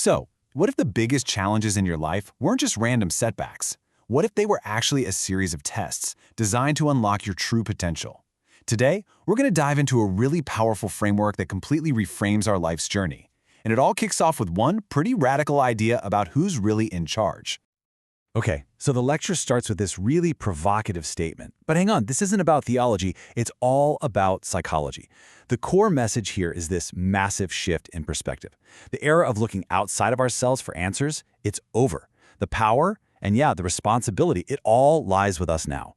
So, what if the biggest challenges in your life weren't just random setbacks? What if they were actually a series of tests designed to unlock your true potential? Today, we're going to dive into a really powerful framework that completely reframes our life's journey. And it all kicks off with one pretty radical idea about who's really in charge. Okay, so the lecture starts with this really provocative statement. But hang on, this isn't about theology, it's all about psychology. The core message here is this massive shift in perspective. The era of looking outside of ourselves for answers, it's over. The power, and yeah, the responsibility, it all lies with us now.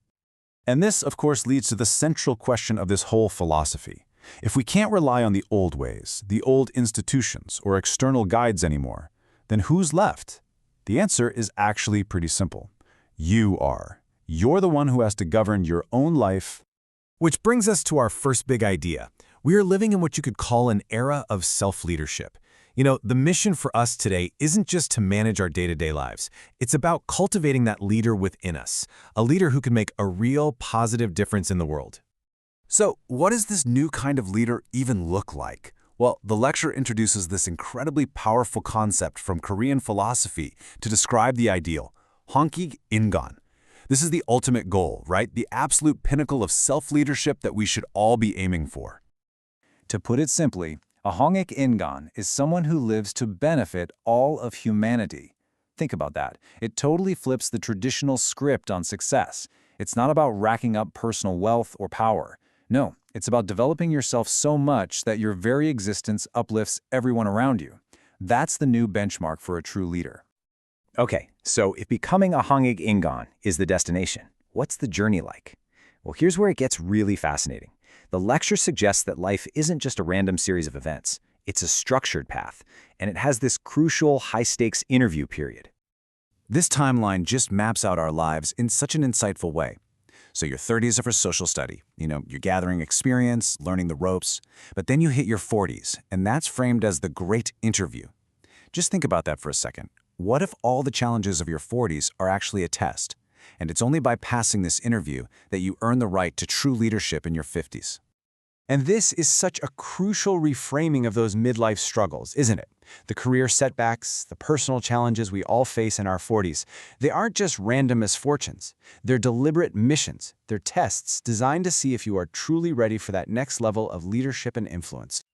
And this, of course, leads to the central question of this whole philosophy. If we can't rely on the old ways, the old institutions, or external guides anymore, then who's left? The answer is actually pretty simple. You are. You're the one who has to govern your own life. Which brings us to our first big idea. We are living in what you could call an era of self-leadership. You know, the mission for us today isn't just to manage our day-to-day lives. It's about cultivating that leader within us, a leader who can make a real positive difference in the world. So, what does this new kind of leader even look like? Well, the lecture introduces this incredibly powerful concept from Korean philosophy to describe the ideal, Hongik Ingon. This is the ultimate goal, right? The absolute pinnacle of self-leadership that we should all be aiming for. To put it simply, a Hongik Ingon is someone who lives to benefit all of humanity. Think about that. It totally flips the traditional script on success. It's not about racking up personal wealth or power. No, it's about developing yourself so much that your very existence uplifts everyone around you. That's the new benchmark for a true leader. Okay, so if becoming a Hongik Ingon is the destination, what's the journey like? Well, here's where it gets really fascinating. The lecture suggests that life isn't just a random series of events. It's a structured path, and it has this crucial high-stakes interview period. This timeline just maps out our lives in such an insightful way. So your 30s are for social study. You're gathering experience, learning the ropes. But then you hit your 40s, and that's framed as the great interview. Just think about that for a second. What if all the challenges of your 40s are actually a test? And it's only by passing this interview that you earn the right to true leadership in your 50s. And this is such a crucial reframing of those midlife struggles, isn't it? The career setbacks, the personal challenges we all face in our 40s, they aren't just random misfortunes. They're deliberate missions. They're tests designed to see if you are truly ready for that next level of leadership and influence.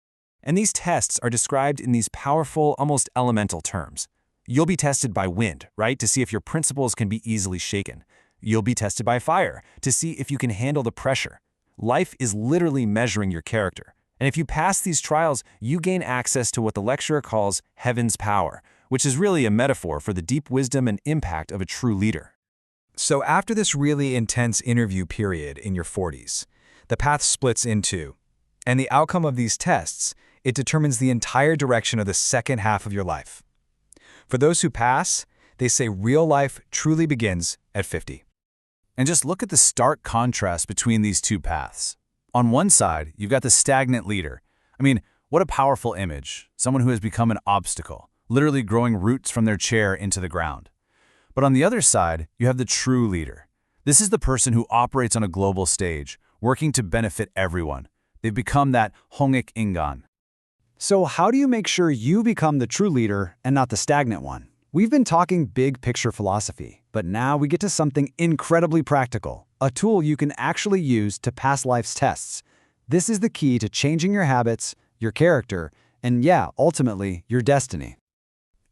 And these tests are described in these powerful, almost elemental terms. You'll be tested by wind, right, to see if your principles can be easily shaken. You'll be tested by fire, to see if you can handle the pressure. Life is literally measuring your character. And if you pass these trials, you gain access to what the lecturer calls heaven's power, which is really a metaphor for the deep wisdom and impact of a true leader. So after this really intense interview period in your 40s, the path splits in two. And the outcome of these tests, it determines the entire direction of the second half of your life. For those who pass, they say real life truly begins at 50. And just look at the stark contrast between these two paths. On one side, you've got the stagnant leader. I mean, what a powerful image. Someone who has become an obstacle, literally growing roots from their chair into the ground. But on the other side, you have the true leader. This is the person who operates on a global stage, working to benefit everyone. They've become that Hongik Ingon. So how do you make sure you become the true leader and not the stagnant one? We've been talking big picture philosophy, but now we get to something incredibly practical, a tool you can actually use to pass life's tests. This is the key to changing your habits, your character, and yeah, ultimately, your destiny.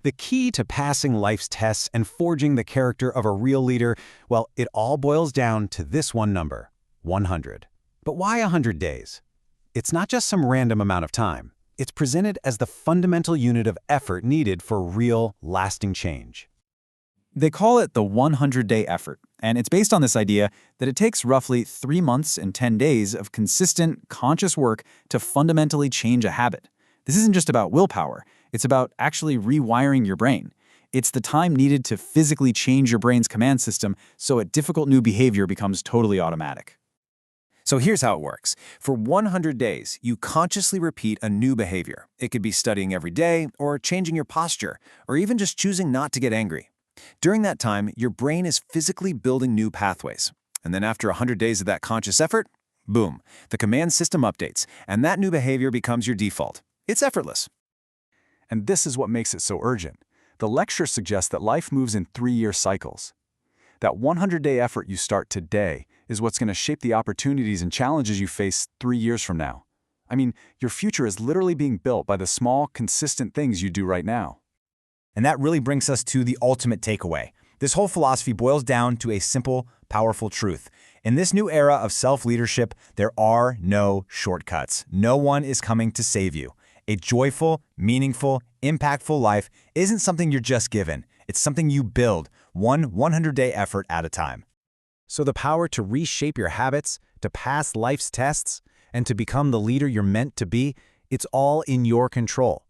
The key to passing life's tests and forging the character of a real leader, well, it all boils down to this one number, 100. But why 100 days? It's not just some random amount of time. It's presented as the fundamental unit of effort needed for real, lasting change. They call it the 100-day effort, and it's based on this idea that it takes roughly 3 months and 10 days of consistent, conscious work to fundamentally change a habit. This isn't just about willpower. It's about actually rewiring your brain. It's the time needed to physically change your brain's command system so a difficult new behavior becomes totally automatic. So here's how it works. For 100 days, you consciously repeat a new behavior. It could be studying every day, or changing your posture, or even just choosing not to get angry. During that time, your brain is physically building new pathways. And then after 100 days of that conscious effort, boom, the command system updates, and that new behavior becomes your default. It's effortless. And this is what makes it so urgent. The lecture suggests that life moves in 3-year cycles. That 100-day effort you start today is what's going to shape the opportunities and challenges you face 3 years from now. I mean, your future is literally being built by the small, consistent things you do right now. And that really brings us to the ultimate takeaway. This whole philosophy boils down to a simple, powerful truth. In this new era of self-leadership, there are no shortcuts. No one is coming to save you. A joyful, meaningful, impactful life isn't something you're just given. It's something you build, one 100-day effort at a time. So the power to reshape your habits, to pass life's tests, and to become the leader you're meant to be, it's all in your control.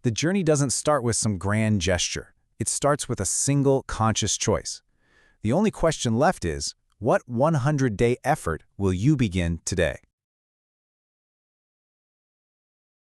The journey doesn't start with some grand gesture. It starts with a single conscious choice. The only question left is, what 100-day effort will you begin today?